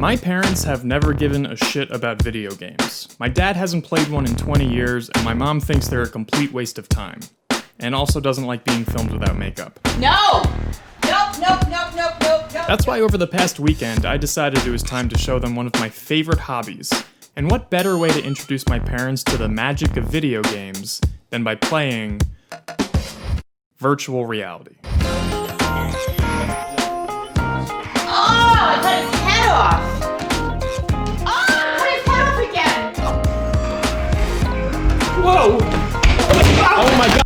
My parents have never given a shit about video games. My dad hasn't played one in 20 years, and my mom thinks they're a complete waste of time. And also doesn't like being filmed without makeup. No! Nope. That's why over the past weekend, I decided it was time to show them one of my favorite hobbies. And what better way to introduce my parents to the magic of video games than by playing virtual reality. Oh, I cut his head off! Oh, I cut his head off again! Whoa! Oh my god!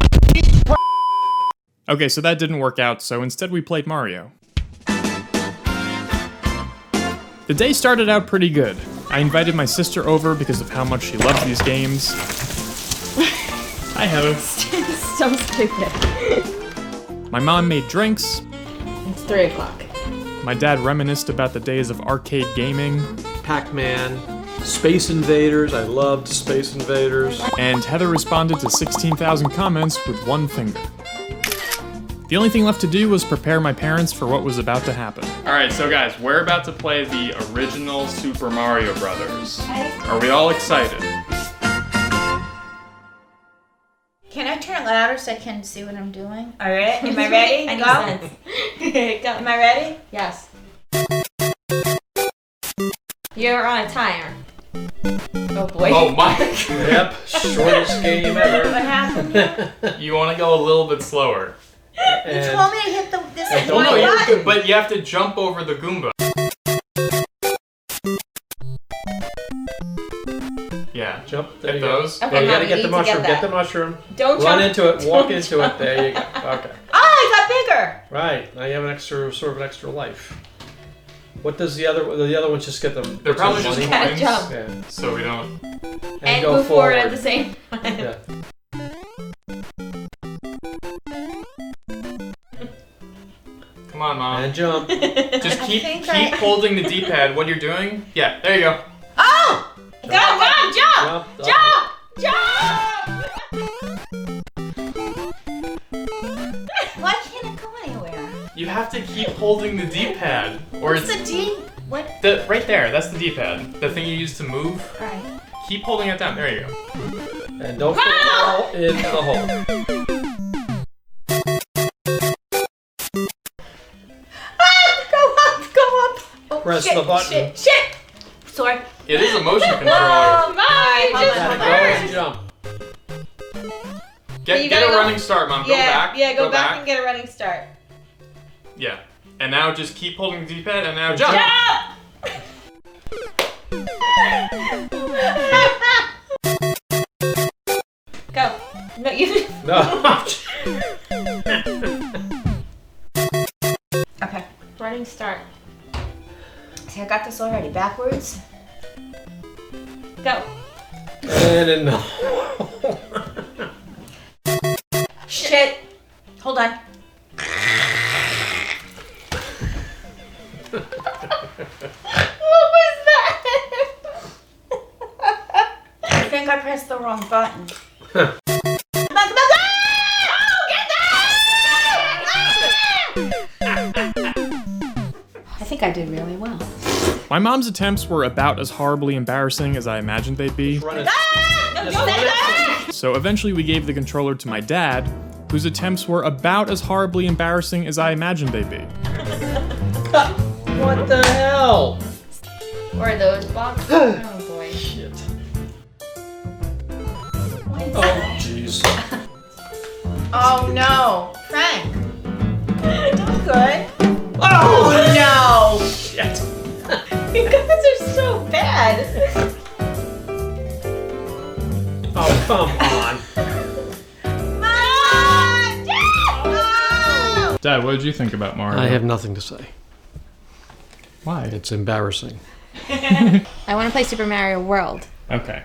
Okay, so that didn't work out, so instead we played Mario. The day started out pretty good. I invited my sister over because of how much she loved these games. Hi, Heather. So stupid. My mom made drinks. It's 3 o'clock. My dad reminisced about the days of arcade gaming. Pac-Man, Space Invaders, I loved Space Invaders. And Heather responded to 16,000 comments with one finger. The only thing left to do was prepare my parents for what was about to happen. Alright, so guys, we're about to play the original Super Mario Brothers. Are we all excited? Can I turn it louder so I can see what I'm doing? All right, am I ready? I need Go. sense. Go. Am I ready? Yes. You're on a timer. Oh boy. Oh my! Yep, shortest game ever. What happened? You want to go a little bit slower. You told me to hit this Oh, one no, button. but you have to jump over the Goomba. Yeah. Jump. There Hit you go. those. Okay, Well, you now gotta we get the need to mushroom. get Get the that. mushroom. Don't Run jump. into it. Walk into it. There you go. Okay. Oh, I got bigger. Right. Now you have an extra, sort of an extra life. What does the other ones just get them? They're probably just money? Gotta coins, jump. Yeah. so we don't. And go move forward at the same time. Yeah. Come on, Mom. And jump. Just keep think holding the D-pad. What you're doing? Yeah, there you go. Oh! Go, jump! Jump. Why can't it go anywhere? You have to keep holding the D-pad, or What's it's the D? What? right there. That's the D-pad. The thing you use to move. Alright. Keep holding it down. There you go. And don't fall in the hole. Go up! Oh, Press shit, the button. Shit! Sorry. It is a motion controller. Come on, Alright, you hold just on. Gotta go learned. and jump. You Get gotta a go- running start, Mom. Go back. Yeah, go back and get a running start. Yeah. And now just keep holding the D-pad, and now jump. Jump! Go. No, you. No. Okay. Running start. See, I got this already. Backwards. Go. And in the hole. Shit. Hold on. What was that? I think I pressed the wrong button. Come on, come on, come on! Oh, get that! I think I did really well. My mom's attempts were about as horribly embarrassing as I imagined they'd be. Run it. No, don't let that! So eventually we gave the controller to my dad, whose attempts were about as horribly embarrassing as I imagined they'd be. What the hell? Or those blocks. Oh boy. Shit. Oh, jeez. Oh no. Frank. Not good. Oh, No. shit. You guys are so bad. Oh, come on. Dad, what did you think about Mario? I have nothing to say. Why? It's embarrassing. I want to play Super Mario World. Okay.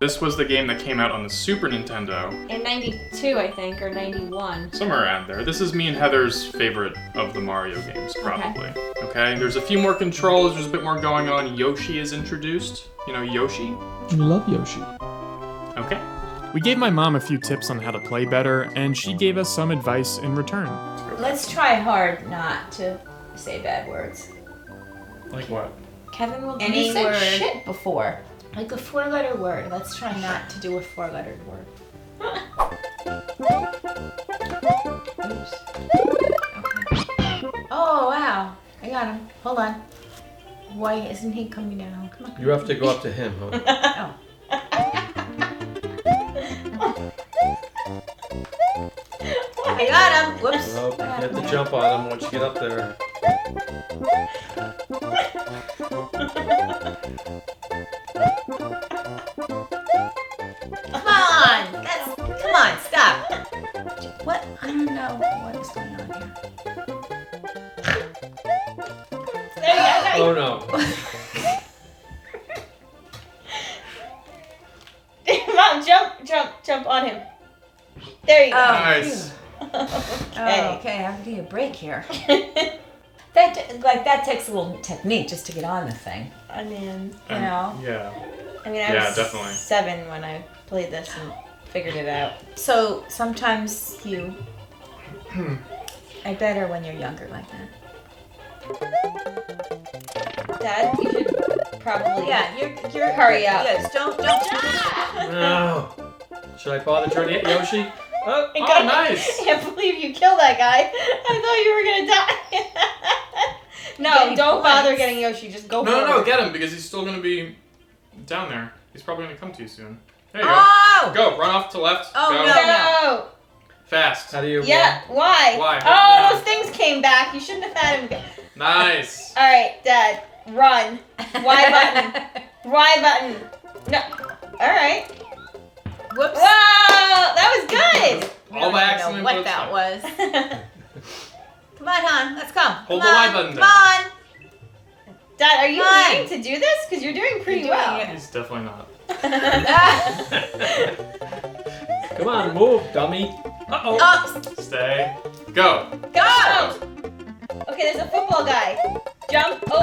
This was the game that came out on the Super Nintendo, In 92, I think, or 91. somewhere around there. This is me and Heather's favorite of the Mario games, probably. Okay, there's a few more controls, there's a bit more going on. Yoshi is introduced. You know Yoshi? I love Yoshi. Okay. We gave my mom a few tips on how to play better, and she gave us some advice in return. Let's try hard not to say bad words. Like what? Kevin will. Any you said word. shit before. Like a 4-letter word. Let's try not to do a 4-lettered word. Oops. Oh, wow. I got him. Hold on. Why isn't he coming down? Come on. You have to go up to him, huh? Oh. I got him. Whoops. Well, you have to jump on him once you get up there. Come on. Come on. Stop. What? I don't know what is going on here. There you go. Oh no. Mom, jump on him. There you go. Nice. Okay. Okay, I have to give you a break here. That takes a little technique just to get on the thing. I mean, You know. Yeah. I mean, I Yeah, was definitely. 7 when I played this and figured it out. So sometimes you are better when you're younger like that. Dad, you should probably. Yeah, you're Hurry up. Yes, don't. No. Should I bother joining Yoshi? Oh, God, nice. I can't believe you killed that guy. I thought you were gonna die. No, Getting don't bother points. getting Yoshi. Just go No, forward. get him because he's still gonna be down there. He's probably gonna come to you soon. There you Oh! go. Go, run off to left. Oh, go. no. No. Fast. How do you? Yeah. Why? Why? Oh, Yeah. those things came back. You shouldn't have had him go. Nice. All right, Dad. Run. Y button. Y button. No. All right. Whoops. Whoa, that was good. All by I don't accident. know but what it's that fine. was. Come on, hon. Let's go. Hold Come the Y on. button Come on. Dad, are you Fine. needing to do this? Because you're doing pretty You're doing well. it. He's definitely not. Come on, move, dummy. Uh-oh. Up. Stay. Go. Go! Okay, there's a football guy. Jump. Oh.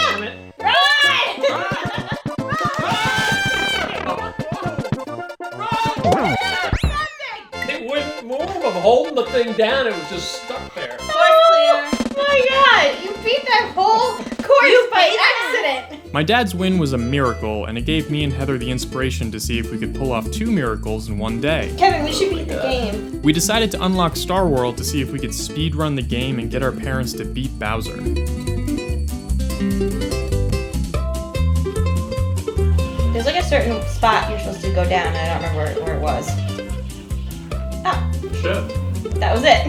Damn it. Run! It wouldn't move. I'm holding the thing down. It was just stuck there. Course clear. Oh my god, you beat that whole course by accident. My dad's win was a miracle, and it gave me and Heather the inspiration to see if we could pull off 2 miracles in one day. Kevin, we should beat the game. We decided to unlock Star World to see if we could speed run the game and get our parents to beat Bowser. There's like a certain spot you're supposed to go down, and I don't remember where it was. Oh, Shit. that was it.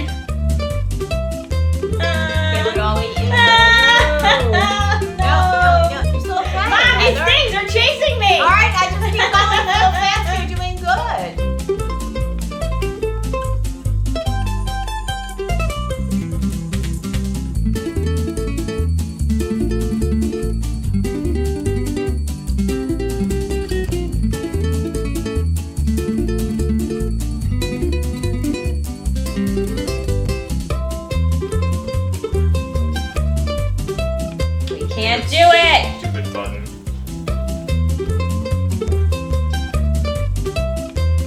Here we go. No. No. You're still playing. Mom, these Heather. things are chasing me. All right, I just keep going so fast. You're doing good. We can't do it. Stupid button.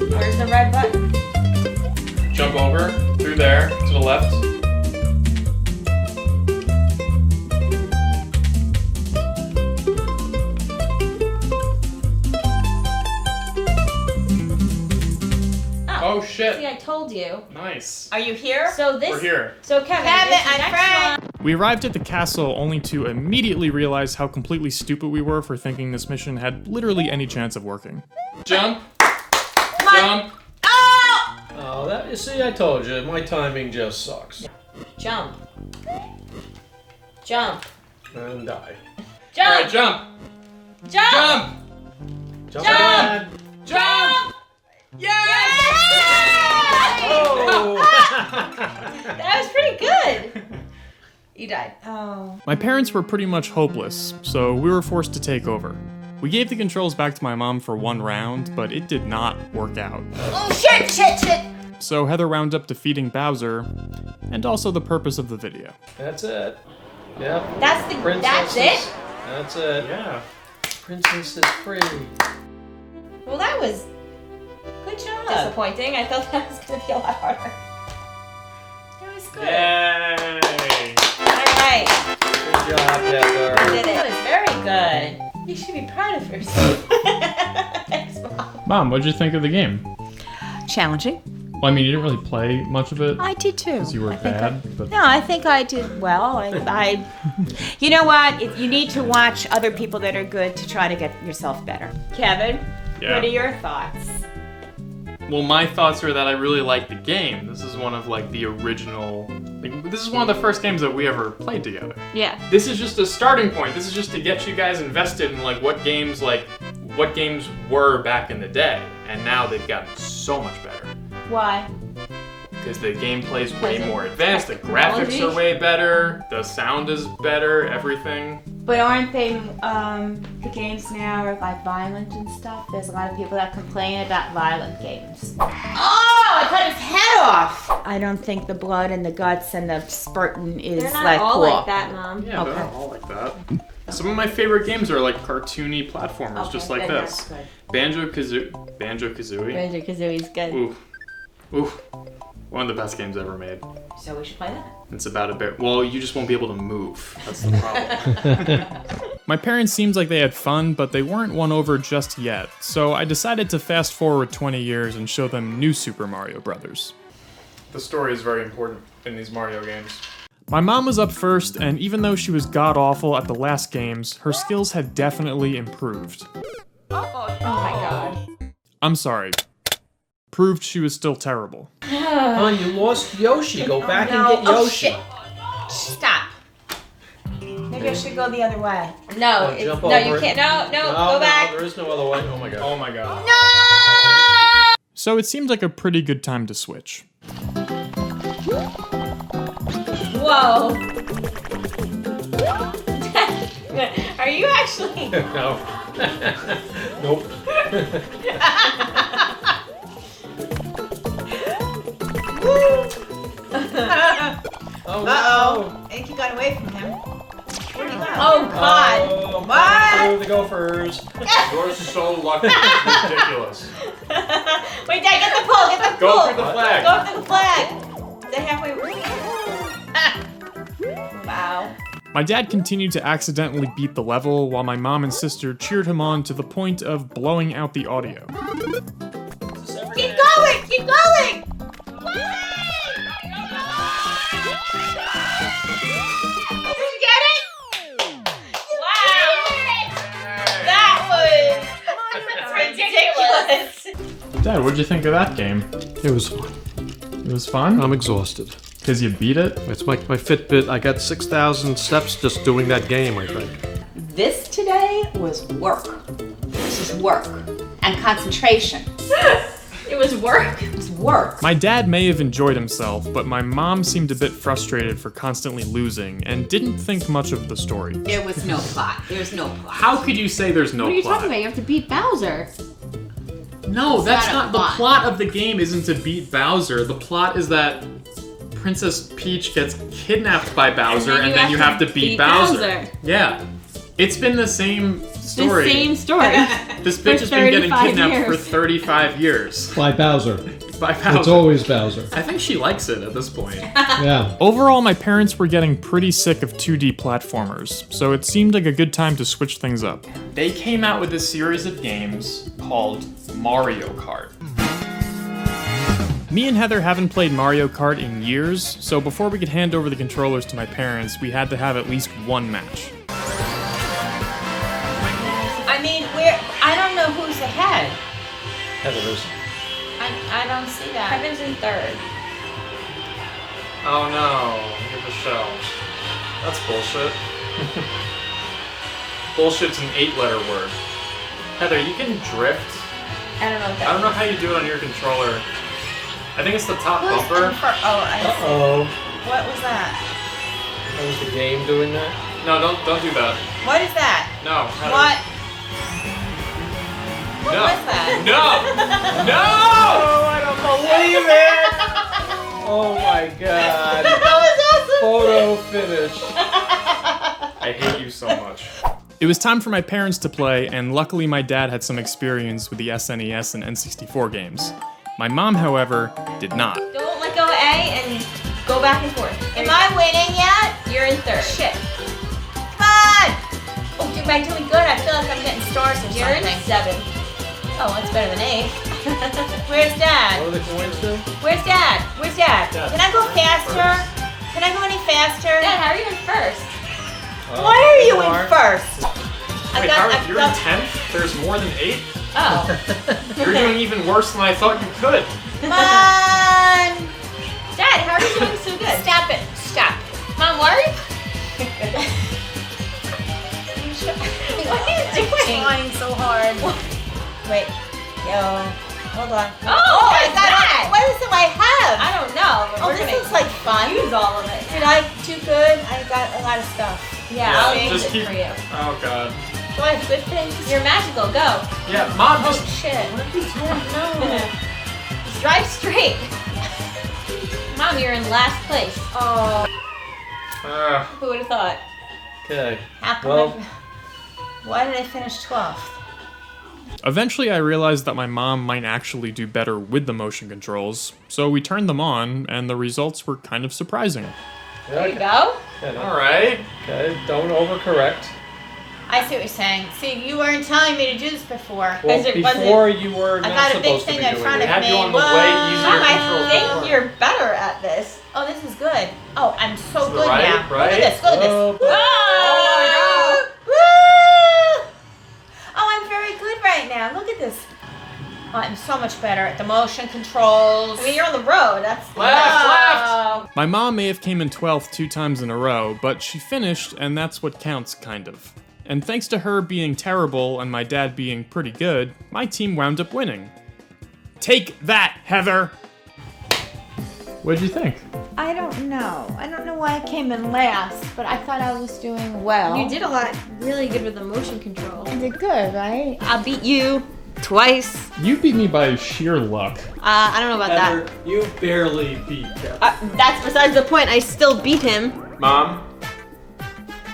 Where's the red button? Jump over, through there, to the left. Oh shit. See, I told you. Nice. Are you here? So this. We're here. So Kevin, Kevin, this I'm next Frank. one. We arrived at the castle only to immediately realize how completely stupid we were for thinking this mission had literally any chance of working. Jump. Jump. Oh! Oh, that you see, I told you, my timing just sucks. Jump. Jump. And die. Jump. Alright, jump. Jump. Jump. Jump! Jump! Dad. Jump. Yes! Oh! That was pretty good. You died. Oh. My parents were pretty much hopeless, so we were forced to take over. We gave the controls back to my mom for 1 round, but it did not work out. Oh, shit, shit, shit. So Heather wound up defeating Bowser, and also the purpose of the video. That's it. Yep. That's the. Princesses. That's it. That's it. Yeah. Princess is free. Well, that was Good job. disappointing. I thought that was gonna be a lot harder. That was good. Yay! All right. Good job, Heather. You did it. That was very good. You should be proud of yourself. Thanks, Mom. Mom, what'd you think of the game? Challenging. Well, I mean, you didn't really play much of it I did too. because you were I think bad, but No, I think I did well. You know what? You need to watch other people that are good to try to get yourself better. Kevin, Yeah. what are your thoughts? well, my thoughts are that I really like the game. This is one of like the original. This is one of the first games that we ever played together. Yeah. This is just a starting point. This is just to get you guys invested in like what games were back in the day, and now they've gotten so much better. Why? Because the gameplay's way Because of more advanced, the technology? graphics are way better, the sound is better, everything. But aren't they, the games now are like violent and stuff? There's a lot of people that complain about violent games. Oh, I cut his head off. I don't think the blood and the guts and the spurting is They're not like all cool. like that, Mom. Yeah, they're Okay. not all like that. Some of my favorite games are like cartoony platformers, just like then this. that's good. Banjo-Kazooie. Banjo-Kazooie's good. Ooh, one of the best games ever made. So we should play that. It's about a bear. Well, you just won't be able to move. That's the problem. My parents seemed like they had fun, but they weren't won over just yet. So I decided to fast forward 20 years and show them New Super Mario Brothers. The story is very important in these Mario games. My mom was up first, and even though she was god-awful at the last games, her skills had definitely improved. Oh my god. I'm sorry. Proved she was still terrible. Hon, you lost Yoshi. Go back and get Oh, Yoshi. shit. Stop. Maybe I should go the other way. No, Oh, jump no, over you it. can't. No, No, go back. there is no other way. Oh my god. Oh my god. No! So it seemed like a pretty good time to switch. Whoa. Are you actually? No. Nope. Oh, Uh-oh. I think you got away from him. Where'd he go? Oh God. Oh, What? through the Gophers. You're so lucky. It's ridiculous. Wait, Dad, get the pole. Get the Go pole. through the flag. Go through the flag. Is that halfway? Wow. My dad continued to accidentally beat the level while my mom and sister cheered him on to the point of blowing out the audio. Keep going. Keep going. Did you get it? Wow. That was ridiculous. Dad, what'd you think of that game? It was fun. It was fun? I'm exhausted. Because you beat it? It's my Fitbit. I got 6,000 steps just doing that game, I think. This today was work. This is work. And concentration. It was work. It's work. My dad may have enjoyed himself, but my mom seemed a bit frustrated for constantly losing and didn't think much of the story. There was no plot. There's no plot. How could you say there's no What are you plot? talking about? You have to beat Bowser. No, that's not a not the plot. plot of the game isn't to beat Bowser. The plot is that Princess Peach gets kidnapped by Bowser and then you have to beat Bowser. Yeah. It's been the same story. The same story. This bitch has been getting 35 kidnapped for years. 35 years By Bowser. by Bowser. It's always Bowser. I think she likes it at this point. Yeah. Overall, my parents were getting pretty sick of 2D platformers, so it seemed like a good time to switch things up. They came out with a series of games called Mario Kart. Me and Heather haven't played Mario Kart in years, so before we could hand over the controllers to my parents, we had to have at least one match. I mean, I don't know who's ahead. Heather is. I don't see that. Kevin's in third. Oh no, look at the shells. That's bullshit. Bullshit's an 8-letter word. Heather, you can drift. I don't know what that I don't know how you do it on your controller. I think it's the top bumper. Uh-oh. What was that? That was the game doing that? No, don't do that. What is that? No. Heather. What? What No. was that? No! No! Oh, I don't believe it! Oh my god. Photo finish. I hate you so much. It was time for my parents to play, and luckily my dad had some experience with the SNES and N64 games. My mom, however, did not. Don't let go of A and go back and forth. Am I winning yet? You're in third. Shit. Come on! Oh, am I doing good? I feel like I'm getting stars or You're something. in seventh. Oh, that's better than 8. Where's Dad? What are the coins do? Where's Dad? Where's Dad? Dad. Can I go faster? Can I go any faster? Dad, how are you in first? Why are you in first? Wait, Howard, you're in 10th? There's more than 8? Oh. You're doing even worse than I thought you could. Come on! Dad, how are you doing so good? Stop it. Stop. Mom, why are you? What are you doing? Trying so hard. Wait. Yo. Hold on. Oh, I what's got that? it. What is it I have? I don't know. But Oh, we're this gonna looks like fun. use all of it. Did I do good? I got a lot of stuff. Yeah, Yeah, I'll use just it keep- for you. Oh, God. Do I have good things? You're magical. Go. Yeah, Mom, Oh, just... shit. What are you doing? No. Just drive straight. Mom, you're in last place. Oh. Who would have thought? Okay. How come Well- why did I finish 12th? Eventually, I realized that my mom might actually do better with the motion controls, so we turned them on, and the results were kind of surprising. There you go. Okay. Alright. Okay. Don't overcorrect. I see what you're saying. See, you weren't telling me to do this before. Well, As it before you were I not got a big supposed to thing be in doing front it. of Had me. you on the Whoa. way easier Mom, I controls think before. You're better at this. Oh, this is good. Oh, I'm so good Right, now. Look right. at this. Look at this. Oh, Oh, Woo! Oh, I'm very good right now. Look at this. Oh, I'm so much better at the motion controls. I mean, you're on the road. That's Oh. My mom may have came in 12th 2 times in a row, but she finished, and that's what counts, kind of. And thanks to her being terrible and my dad being pretty good, my team wound up winning. Take that, Heather! What'd you think? I don't know. I don't know why I came in last, but I thought I was doing well. You did a lot. Really good with the motion control. I did good, right? I beat you twice. You beat me by sheer luck. I don't know about Heather, you barely beat Kevin. That's besides the point. I still beat him. Mom,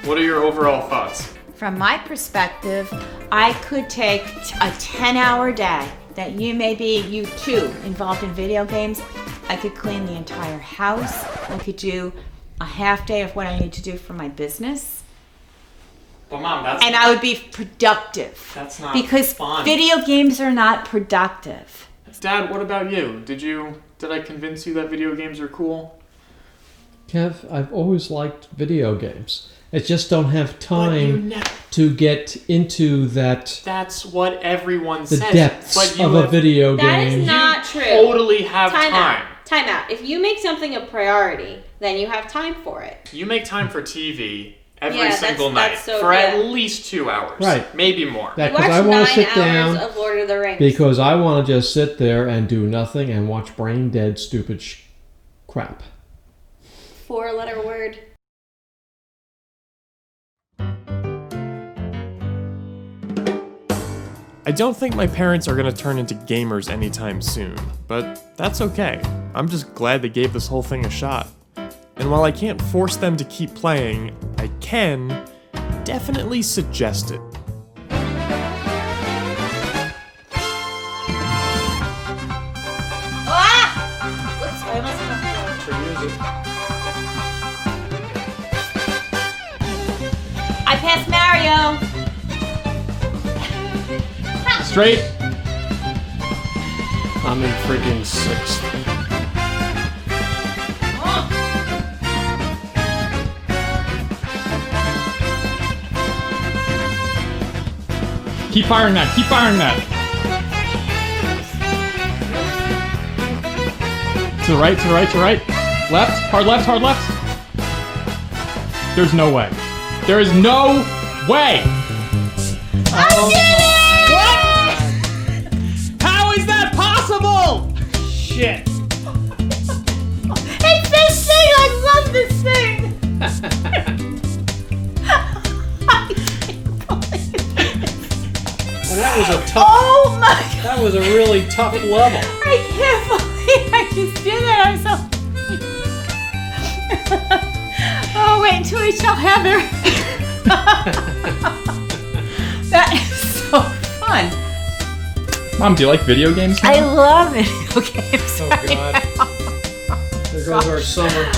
what are your overall thoughts? From my perspective, I could take a 10-hour day that you too, involved in video games. I could clean the entire house. I could do a half day of what I need to do for my business. But Mom, that's And I would be productive. That's not Because fun. video games are not productive. Dad, what about you? Did I convince you that video games are cool? Kev, I've always liked video games. I just don't have time to get into that That's what everyone the says. depths but you of a have- video That game. is not true. Totally have Time time. out. Time out. If you make something a priority, then you have time for it. You make time for TV every Yeah, single that's night so for good. at least 2 hours. Right. Maybe more. That You because watch I want 9 to sit hours down of Lord of the Rings. because I want to just sit there and do nothing and watch brain dead stupid crap. 4-letter word. I don't think my parents are gonna turn into gamers anytime soon, but that's okay. I'm just glad they gave this whole thing a shot. And while I can't force them to keep playing, I can definitely suggest it. Ah! Whoops, I almost I passed Mario. Straight. I'm in freaking 6th. Keep firing that, keep firing that. To the right, to the right, to the right. Left, hard left, hard left. There's no way. There is no way. How is that possible? Shit. It's this thing! I love this thing! And that was a tough. Oh my That was a really tough level. I can't believe I just did that. I'm so. Oh, wait until we tell Heather. That is so fun. Mom, do you like video games? I love video games. Oh God. There goes our summer.